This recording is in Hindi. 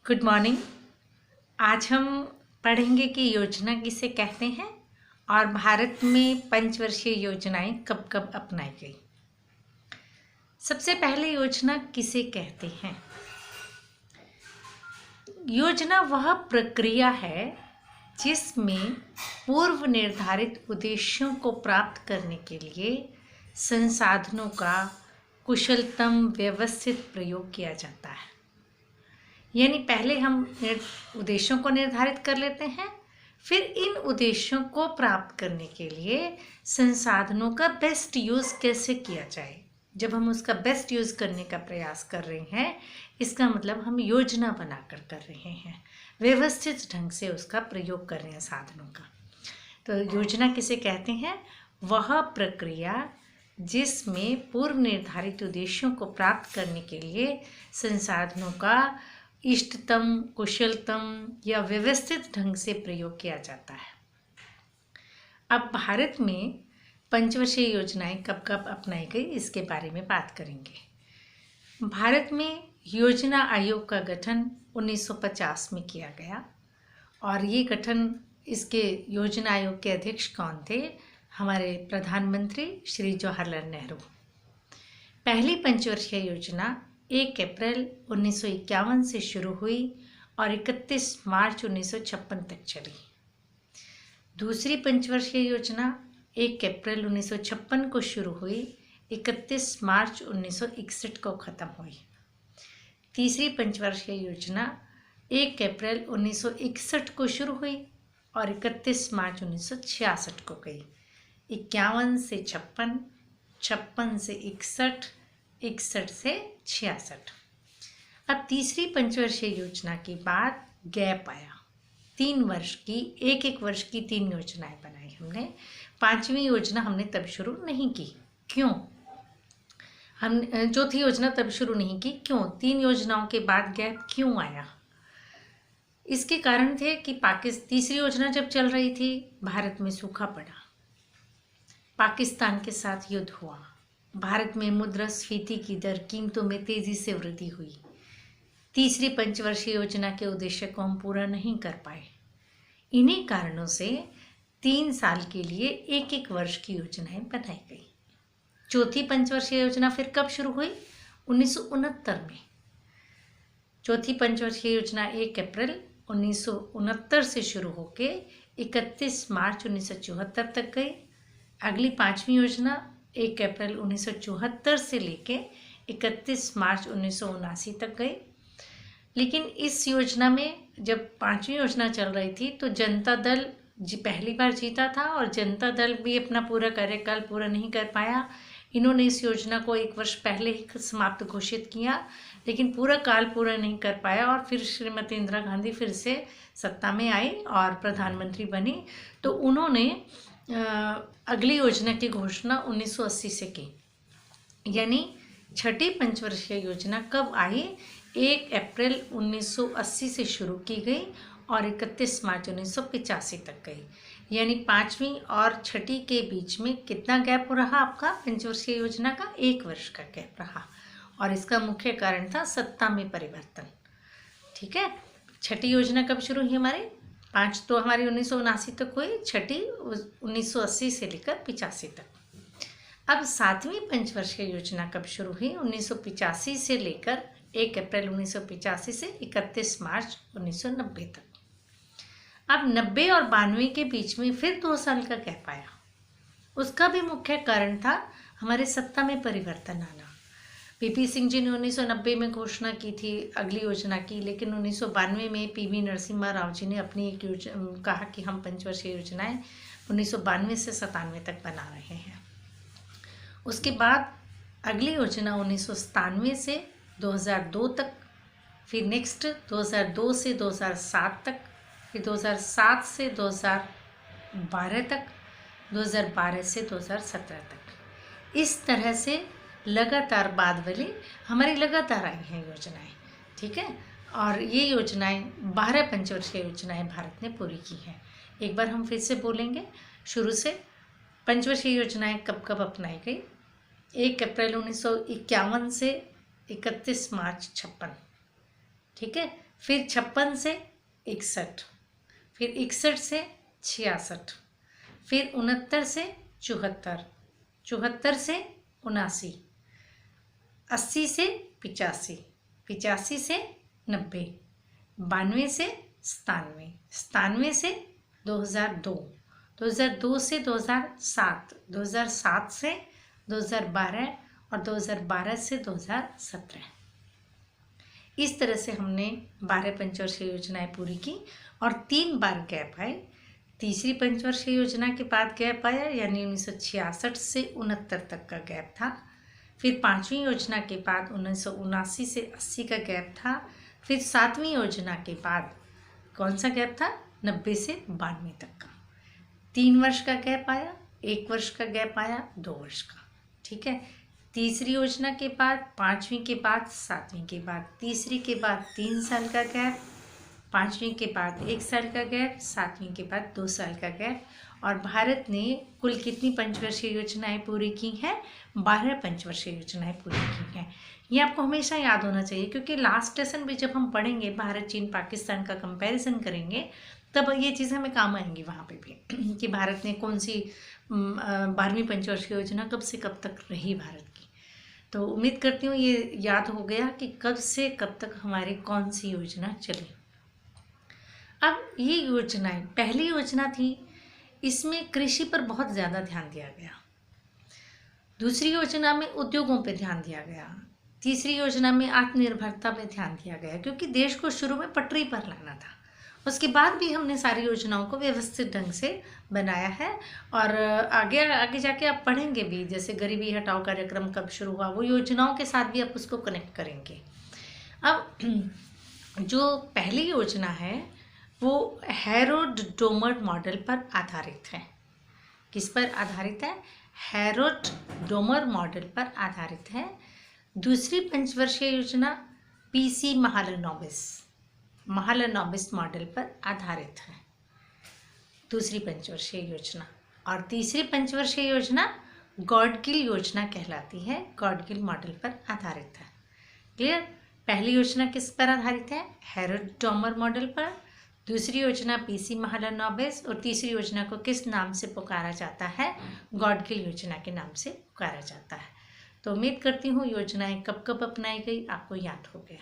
Good morning. आज हम पढ़ेंगे कि योजना किसे कहते हैं और भारत में पंचवर्षीय योजनाएं कब कब अपनाई गई। सबसे पहले योजना किसे कहते हैं? योजना वह प्रक्रिया है जिसमें पूर्व निर्धारित उद्देश्यों को प्राप्त करने के लिए संसाधनों का कुशलतम व्यवस्थित प्रयोग किया जाता है। यानी पहले हम उद्देश्यों को निर्धारित कर लेते हैं, फिर इन उद्देश्यों को प्राप्त करने के लिए संसाधनों का बेस्ट यूज़ कैसे किया जाए। जब हम उसका बेस्ट यूज़ करने का प्रयास कर रहे हैं, इसका मतलब हम योजना बनाकर कर रहे हैं, व्यवस्थित ढंग से उसका प्रयोग कर रहे हैं साधनों का। तो योजना किसे कहते हैं? वह प्रक्रिया जिसमें पूर्व निर्धारित उद्देश्यों को प्राप्त करने के लिए संसाधनों का इष्टतम, कुशलतम या व्यवस्थित ढंग से प्रयोग किया जाता है। अब भारत में पंचवर्षीय योजनाएं कब कब अपनाई गई, इसके बारे में बात करेंगे। भारत में योजना आयोग का गठन 1950 में किया गया और ये गठन, इसके योजना आयोग के अध्यक्ष कौन थे? हमारे प्रधानमंत्री श्री जवाहरलाल नेहरू। पहली पंचवर्षीय योजना 1 अप्रैल 1951 से शुरू हुई और 31 मार्च 1956 तक चली। दूसरी पंचवर्षीय योजना 1 अप्रैल 1956 को शुरू हुई, 31 मार्च 1961 को ख़त्म हुई। तीसरी पंचवर्षीय योजना 1 अप्रैल 1961 को शुरू हुई और 31 मार्च 1966 को गई। 51 से 56, 56 से 61, 61 से 66। अब तीसरी पंचवर्षीय योजना के बाद गैप आया। 3 वर्ष की, एक वर्ष की 3 योजनाएं बनाई हमने। 5वीं योजना हमने तब शुरू नहीं की। क्यों? हम चौथी योजना तब शुरू नहीं की। क्यों? 3 योजनाओं के बाद गैप क्यों आया? इसके कारण थे कि तीसरी योजना जब चल रही थी, भारत में सूखा पड़ा, पाकिस्तान के साथ युद्ध हुआ, भारत में मुद्रास्फीति की दर, कीमतों में तेज़ी से वृद्धि हुई। तीसरी पंचवर्षीय योजना के उद्देश्य को हम पूरा नहीं कर पाए। इन्हीं कारणों से 3 साल के लिए एक वर्ष की योजनाएं बनाई गई। चौथी पंचवर्षीय योजना फिर कब शुरू हुई? 1969 में। चौथी पंचवर्षीय योजना 1 अप्रैल 1969 से शुरू होकर 31 मार्च 1974 तक गई। अगली 5वीं योजना 1 अप्रैल 1974 से लेके 31 मार्च 1979 तक गई। लेकिन इस योजना में जब 5वीं योजना चल रही थी तो जनता दल पहली बार जीता था और जनता दल भी अपना पूरा कार्यकाल पूरा नहीं कर पाया। इन्होंने इस योजना को 1 वर्ष पहले ही समाप्त घोषित किया, लेकिन पूरा काल पूरा नहीं कर पाया और फिर श्रीमती इंदिरा गांधी फिर से सत्ता में आई और प्रधानमंत्री बनी। तो उन्होंने अगली योजना की घोषणा 1980 से की। यानी छठी पंचवर्षीय योजना कब आई? 1 अप्रैल 1980 से शुरू की गई और 31 मार्च 1985 तक गई। यानी 5वीं और छठी के बीच में कितना गैप रहा आपका पंचवर्षीय योजना का? 1 वर्ष का गैप रहा और इसका मुख्य कारण था सत्ता में परिवर्तन। ठीक है। छठी योजना कब शुरू हुई हमारी? 5 तो हमारी 1979 तक हुई, छठी 1980 से लेकर 85 तक। अब 7वीं पंचवर्षीय योजना कब शुरू हुई? 1985 से लेकर 1 अप्रैल 1985 से 31 मार्च 1990 तक। अब 90 और 92 के बीच में फिर 2 साल का गैप आया। उसका भी मुख्य कारण था हमारे सत्ता में परिवर्तन आना। पीपी सिंह जी ने 1990 में घोषणा की थी अगली योजना की, लेकिन 1992 में पीवी नरसिम्हा राव जी ने अपनी एक योजना कहा कि हम पंचवर्षीय योजनाएं 1992 से 97 तक बना रहे हैं। उसके बाद अगली योजना 1997 से 2002 तक, फिर नेक्स्ट 2002 से 2007 तक, फिर 2007 से 2012 तक, 2012 से 2017 तक। इस तरह से लगातार बाद वाली हमारी लगातार आई हैं योजनाएं। ठीक है। और ये योजनाएं 12 पंचवर्षीय योजनाएं भारत ने पूरी की हैं। एक बार हम फिर से बोलेंगे शुरू से। पंचवर्षीय योजनाएं कब कब अपनाई गई? 1 अप्रैल 1951 से 31 मार्च 56। ठीक है। फिर 56 से 61, फिर 61 से 66, फिर 69 से 74, 74 से 79, 80 से 85, 85 से 90, 92 से 97, 97 से 2002, 2002 से 2007, 2007 से 2012 और 2012 से 2017। इस तरह से हमने 12 पंचवर्षीय योजनाएं पूरी की और 3 बार गैप आए। तीसरी पंचवर्षीय योजना के बाद गैप आया, यानी 1966 से 69 तक का गैप था। फिर 5वीं योजना के बाद 1979 से 80 का गैप था। फिर 7वीं योजना के बाद कौन सा गैप था? 90 से 92 तक का। 3 वर्ष का गैप आया, 1 वर्ष का गैप आया, 2 वर्ष का। ठीक है। तीसरी योजना के बाद 5वीं के बाद 7वीं के बाद, तीसरी के बाद 3 साल का गैप, 5वीं के बाद 1 साल का गैप, 7वीं के बाद 2 साल का गैप। और भारत ने कुल कितनी पंचवर्षीय योजनाएं पूरी की हैं? 12 पंचवर्षीय योजनाएं पूरी की हैं। ये आपको हमेशा याद होना चाहिए, क्योंकि लास्ट लेसन भी जब हम पढ़ेंगे, भारत चीन पाकिस्तान का कंपैरिजन करेंगे, तब ये चीज़ हमें काम आएंगी वहाँ पे भी कि भारत ने कौन सी 12वीं पंचवर्षीय योजना कब से कब तक रही भारत की। तो उम्मीद करती हूँ ये याद हो गया कि कब से कब तक हमारी कौन सी योजना चली। अब ये योजनाएं, पहली योजना थी, इसमें कृषि पर बहुत ज़्यादा ध्यान दिया गया। दूसरी योजना में उद्योगों पे ध्यान दिया गया। तीसरी योजना में आत्मनिर्भरता पे ध्यान दिया गया, क्योंकि देश को शुरू में पटरी पर लाना था। उसके बाद भी हमने सारी योजनाओं को व्यवस्थित ढंग से बनाया है। और आगे आगे जाके आप पढ़ेंगे भी, जैसे गरीबी हटाओ कार्यक्रम कब शुरू हुआ, वो योजनाओं के साथ भी आप उसको कनेक्ट करेंगे। अब जो पहली योजना है वो हैरोल्ड डोमर मॉडल पर आधारित है। किस पर आधारित है? हैरोल्ड डोमर मॉडल पर आधारित है। दूसरी पंचवर्षीय योजना पीसी महालनोबिस मॉडल पर आधारित है, दूसरी पंचवर्षीय योजना। और तीसरी पंचवर्षीय योजना गॉडगिल योजना कहलाती है, गॉडगिल मॉडल पर आधारित है। क्लियर? पहली योजना किस पर आधारित है? हैरोल्ड डोमर मॉडल पर। दूसरी योजना पीसी महालनोबिस, और तीसरी योजना को किस नाम से पुकारा जाता है? गॉडगिल योजना के नाम से पुकारा जाता है। तो उम्मीद करती हूँ योजनाएं कब कब अपनाई गई आपको याद हो गया।